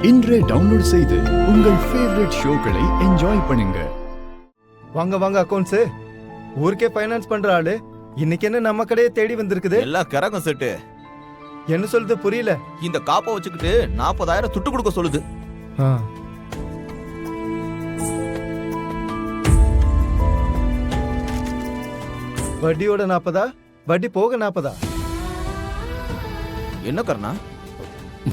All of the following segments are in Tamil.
இன்றே டவுன்லோட் செய்து உங்கள் ஃபேவரட் ஷோக்களை என்ஜாய் பண்ணுங்க. வாங்க வாங்க அக்கௌண்ட்ஸ் ஊருக்கே ஃபைனான்ஸ் பண்ற ஆளு இன்னைக்கு என்ன நம்ம கடையே தேடி வந்திருக்குது. எல்லாம் கரகம் செட்டு. என்ன சொல்றது புரியல. இந்த காப்பை வச்சுக்கிட்டு 40,000 துட்டு கொடுக்க சொல்லுது. வட்டியோட 40, வட்டி போக 40. என்ன கர்ணா?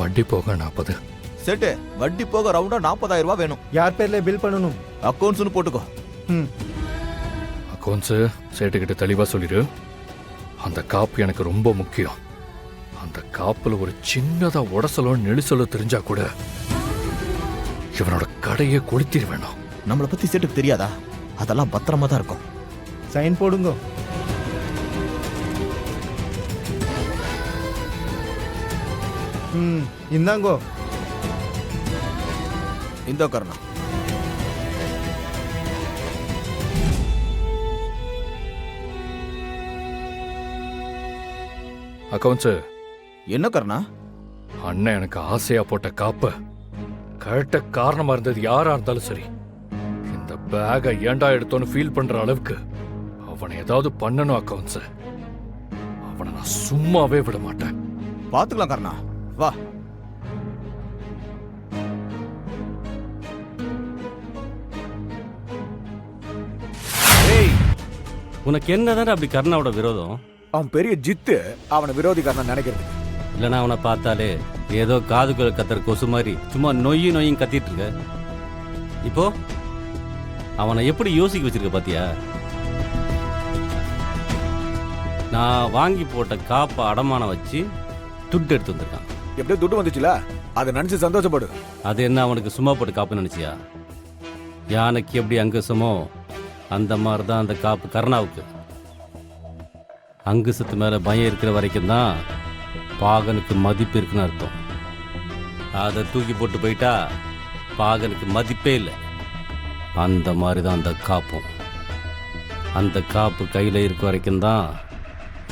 வட்டி போக 40. செட்டு, வட்டி போக ரவுண்டா 40,000 ரூபாய் வேணும். யார் பேர்ல பில் பண்ணணும்? அக்கௌண்ட்ஸ்னு போட்டுக்கோ. அக்கௌண்ட்ஸ் சேட்டுக்கிட்ட தெளிவா சொல்லிடு. அந்த காப்பு எனக்கு ரொம்ப முக்கியம். அந்த காப்புல ஒரு சின்னதா உடசலோ நெளிசலோ தெரிஞ்சா கூட இவனோட கடையை கொளுத்திட வேணும். நம்மளை பத்தி செட்டுக்கு தெரியாதா? அதெல்லாம் பத்திரமா தான் இருக்கும். சைன் போடுங்க. இந்தாங்கோ. இந்த கர்ணா. அக்கௌண்ட்ஸ். என்ன கர்ணா? அண்ணன் எனக்கு ஆசையா போட்ட காப்ப கரெக்ட காரணமா இருந்தது யாரா இருந்தாலும் சரி, இந்த பேகை ஏண்டா எடுத்தோன்னு ஃபீல் பண்ற அளவுக்கு அவனை ஏதாவது பண்ணணும் அக்கௌண்ட்ஸ். அவனை நான் சும்மாவே விட மாட்டேன். பாத்துக்கலாம் கர்ணா, வா. உனக்கு என்னதான் அப்படி கர்ணாவோட விரோதம்? அவன் பெரிய ஜித்து, அவனை விரோதிக்காரன் நினைக்கிறது. இல்லைன்னா அவனை பார்த்தாலே ஏதோ காதுக்குள்ள கத்துற கொசு மாதிரி சும்மா நொய்யும் கத்திட்டு இருக்க. இப்போ அவனை எப்படி யோசிக்க வச்சிருக்க பாத்தியா? நான் வாங்கி போட்ட காப்பை அடமானம் வச்சு துட்டு எடுத்து வந்திருக்கான். எப்படியோ துட்டு வந்துச்சுல, அதை நினைச்சு சந்தோஷப்படு. அது என்ன அவனுக்கு சும்மா போட்டு காப்பு நினைச்சியா? யானைக்கு எப்படி அங்குசமோ அந்த மாதிரி தான் அந்த காப்பு கர்ணாவுக்கு. அங்குசத்து மேலே பயம் இருக்கிற வரைக்கும் தான் பாகனுக்கு மதிப்பு இருக்குன்னு அர்த்தம். அதை தூக்கி போட்டு போயிட்டா பாகனுக்கு மதிப்பே இல்லை. அந்த மாதிரி தான் அந்த காப்பும். அந்த காப்பு கையில் இருக்க வரைக்கும் தான்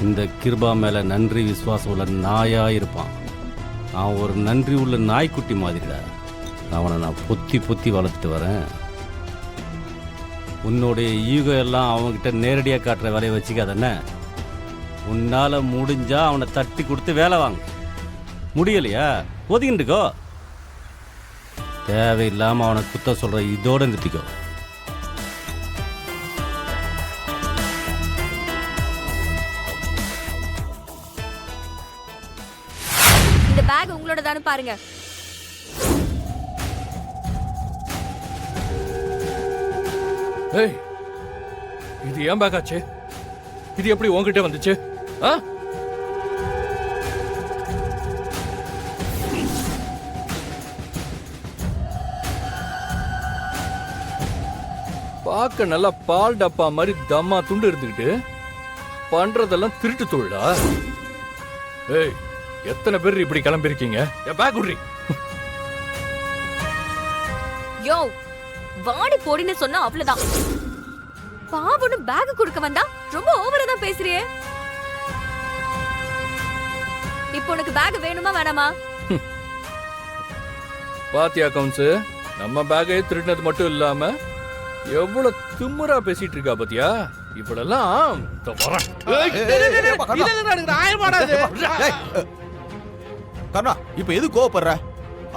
இந்த கிருபா மேலே நன்றி விசுவாசம் உள்ள நாயாக இருப்பான். அவன் ஒரு நன்றி உள்ள நாய்க்குட்டி மாதிரிடா. அவனை நான் பொத்தி பொத்தி வளர்த்துட்டு வரேன். உன்னுடைய ஈகோ எல்லாம் அவன்கிட்ட நேரடியாக காட்டுற வேலையை வச்சுக்காதண்ணே. உன்னால் முடிஞ்சா அவனை தட்டி கொடுத்து வேலை வாங்க. முடியலையா ஒதுங்கிட்டுக்கோ. தேவையில்லாமல் அவனை குத்த சொல்கிற இதோட நிறுத்திக்கோ. இந்த பேக் உங்களோட தானே பாருங்க. ஏய், இது ஏன் பேக் ஆச்சு? இது எப்படி உன்கிட்ட வந்துச்சு? பார்க்க நல்லா பால் டப்பா மாதிரி தம்மா துண்டு இருந்துக்கிட்டு பண்றதெல்லாம் திருட்டு தொழிலா? ஏய், எத்தனை பேர் இப்படி கிளம்பிருக்கீங்க? பேக் விடுறீ. யோ, வாடி போடின்னு சொன்னா அவ்வளவுதான். பாவனு பேக் கொடுக்க வந்தா ரொம்ப ஓவரா தான் பேசுறியே. இப்போ உனக்கு பேக் வேணுமா வேணாமா? பாத்தியா அக்கௌண்ட்ஸ், நம்ம பேக்கை திருடினது மட்டும் இல்லாம எவ்வளவு திமிரா பேசிட்டு இருக்கா பாத்தியா? இப்படெல்லாம் கர்ணா, இப்ப எது கோவப்படுற?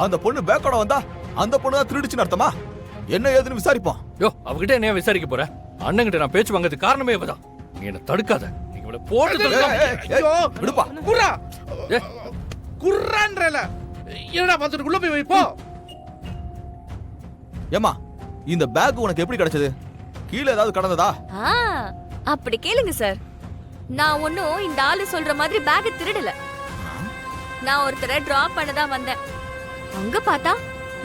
அந்த பொண்ணு பேக்கோட வந்தா அந்த பொண்ணு தான் திருடிச்சுன்னு அர்த்தமா? என்ன ஏதுன்னு விசாரிப்போம். யோ, அவகிட்ட என்ன விசாரிக்க போற? அண்ணங்கிட்ட நான் பேச்சு வாங்கிறதுக்கு காரணமே இவதான். நீ என்ன தடுக்காத. நீங்க இவளை போட்டு விடுப்பா. குர்ரா குர்ரான்றல என்னடா பத்துக்குள்ள போய் வைப்போ. ஏமா, இந்த பேக் உனக்கு எப்படி கிடைச்சது? கீழே ஏதாவது கடந்ததா? அப்படி கேளுங்க சார். நான் ஒன்னும் இந்த ஆளு சொல்ற மாதிரி பேக் திருடல. நான் ஒருத்தரை டிராப் பண்ணதான் வந்தேன். அங்க பார்த்தா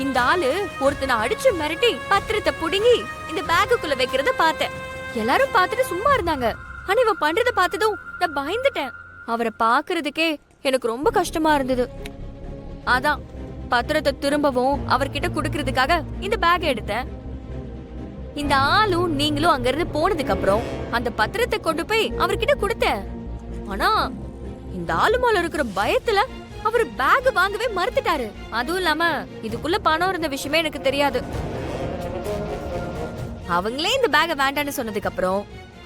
இந்த ஆளு ஒருத்தனை அடிச்சு மிரட்டி பத்திரத்தை புடுங்கி இந்த பேக்குக்குள்ள வைக்கிறத பார்த்தேன். எல்லாரும் பார்த்துட்டு சும்மா இருந்தாங்க. ஆனா இவன் பண்றத பார்த்ததும் நான் பயந்துட்டேன். அவரை பாக்குறதுக்கே எனக்கு ரொம்ப கஷ்டமா இருந்தது. அதான் பத்திரத்தை திரும்பவும் அவர்கிட்ட குடுக்கறதுக்காக இந்த பேக் எடுத்தேன். இந்த ஆளும் நீங்களும் அங்க இருந்து போனதுக்கு அப்புறம் அந்த பத்திரத்தை கொண்டு போய் அவர்கிட்ட கொடுத்தேன். ஆனா இந்த ஆளு மேல இருக்கிற பயத்துல அவரு பேக் வாங்கவே மறுத்துட்டாரு. அதுவும் இல்லாம இதுக்குள்ள பணம் இருந்த விஷயமே எனக்கு தெரியாது. அவங்களே இந்த பேக வேண்டான்னு சொன்னதுக்கு அப்புறம்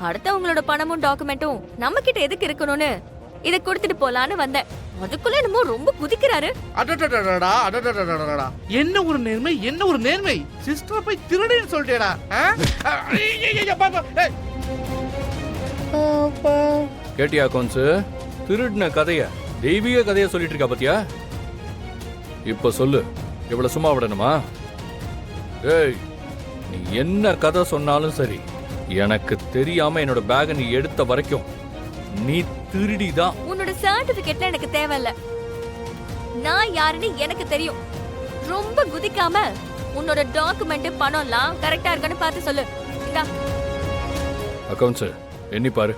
அடுத்தவங்களோட பணமும் டாக்குமெண்ட்டும் நம்ம கிட்ட எதுக்கு இருக்கணும்னு இத கொடுத்துட்டு போலான்னு வந்தேன். அதுக்குள்ள என்னமோ ரொம்ப குதிக்கிறாரு. அடடடடடா, அடடடடடடா. என்ன ஒரு நேர்மை, என்ன ஒரு நேர்மை. சிஸ்டர் போய் திருடுன்னு சொல்லிட்டேடா. கேட்டியா அக்கௌண்ட்ஸ்? திருடின கதைய தெய்வீக கதைய சொல்லிட்டு இருக்கா பாத்தியா? இப்ப சொல்லு, இவ்வளவு சும்மா விடணுமா? ஏய், நீ என்ன கதை சொன்னாலும் சரி, எனக்கு தெரியாம என்னோட பேக நீ எடுத்த வரைக்கும் நீ திருடிதான். உன்னோட சர்டிபிகேட்ல எனக்கு தேவையில்ல. நான் யாருன்னு எனக்கு தெரியும். ரொம்ப குதிக்காம உன்னோட டாக்குமெண்ட் பணம் எல்லாம் கரெக்டா இருக்கான்னு பார்த்து சொல்லு. இந்தா. அக்கௌண்ட்ஸ் எண்ணி பாரு.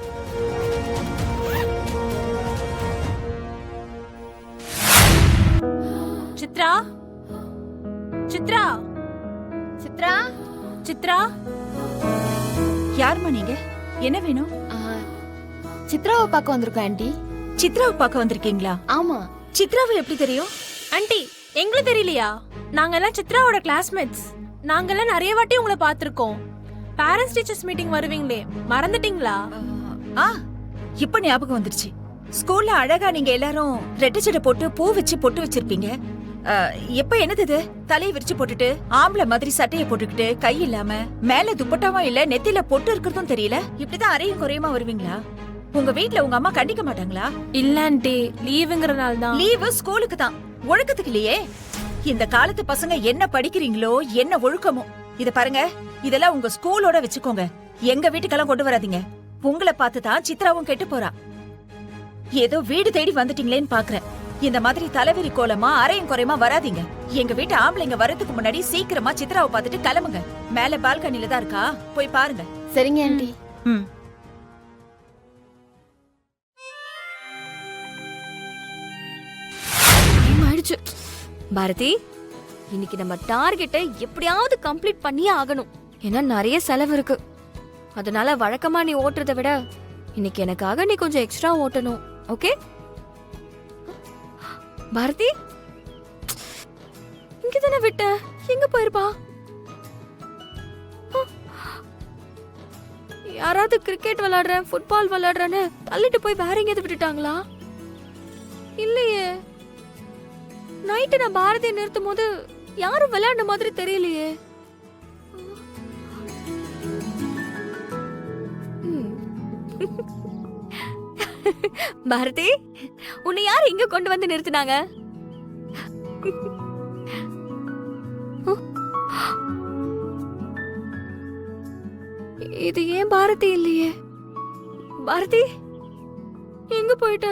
சித்ரா, சித்ரா, சித்ரா, சித்ரா, யாரும்மா நீங்க? என்ன வேணும்? சித்ராவை பார்க்க வந்திருக்கோம் ஆண்டி. சித்ராவை பார்க்க வந்திருக்கீங்களா? ஆமா. சித்ராவை எப்படி தெரியும்? ஆண்டி, எங்களுக்கு தெரியலையா? நாங்கெல்லாம் சித்ராவோட கிளாஸ்மேட்ஸ். நாங்கெல்லாம் நிறைய வாட்டி உங்களை பார்த்திருக்கோம். பேரண்ட்ஸ் டீச்சர்ஸ் மீட்டிங் வருவீங்களே, மறந்துட்டீங்களா? ஆ, இப்ப ஞாபகம் வந்துருச்சு. ஸ்கூல்ல அழகா நீங்க எல்லாரும் ரெட்டை சடை போட்டு பூ வச்சு பொட்டு வச்சிருப்பீங்க. எப்ப என்னது இது? தலையை விரிச்சு போட்டுட்டு ஆம்பளை மாதிரி சட்டையை போட்டுக்கிட்டு கை இல்லாம மேல துப்பட்டாவும் இல்ல நெத்தில பொட்டு இருக்கிறதும் தெரியல. இப்படிதான் அரையும் குறையுமா வருவீங்களா? உங்க வீட்ல உங்க அம்மா கண்டிக்க மாட்டாங்களா? இல்ல ஆண்டி, லீவுங்கறனால தான். லீவு ஸ்கூலுக்கு தான், ஒழுக்கத்துக்கு இல்லையே. இந்த காலத்து பசங்க என்ன படிக்கிறீங்களோ என்ன ஒழுக்கமோ. இத பாருங்க, இதெல்லாம் உங்க ஸ்கூலோட வச்சுக்கோங்க. எங்க வீட்டுக்கெல்லாம் கொண்டு வராதீங்க. உங்களை பார்த்து தான் சித்ராவும் கெட்டு போறா. ஏதோ வீடு தேடி வந்துட்டீங்களேன்னு பாக்குறேன். இந்த மாதிரி தலைவிரி கோலமா அரையும் குறையுமா வராதீங்க. எங்க வீட்டு ஆம்பளைங்க வரதுக்கு முன்னாடி சீக்கிரமா சித்ராவை பார்த்துட்டு கிளம்புங்க. மேல பால்கனில தான் இருக்கா, போய் பாருங்க. சரிங்க ஆண்டி. ம். ஆயிடுச்சு. பாரதி, இன்னைக்கு நம்ம டார்கெட்டை எப்படியாவது கம்ப்ளீட் பண்ணியே ஆகணும். ஏன்னா நிறைய செலவு இருக்கு. அதனால வழக்கமா நீ ஓட்டுறதை விட இன்னைக்கு எனக்காக நீ கொஞ்சம் எக்ஸ்ட்ரா ஓட்டணும். ஓகே பாரதி? இங்கதானே விட்ட, எங்க போயிருப்பா? யாராவது கிரிக்கெட் விளையாடுறேன், ஃபுட்பால் விளையாடுறேன்னு தள்ளிட்டு போய் வேற எங்கேயாவது விட்டுட்டாங்களா? இல்லையே. நைட்டு நான் பாரதியை நிறுத்தும் போது யாரும் விளையாடுன மாதிரி தெரியலையே. பாரதி, உன்னை யார் இங்க கொண்டு வந்து நிறுத்தினாங்க? இது ஏன் பாரதி இல்லையே? பாரதி எங்க போயிட்ட?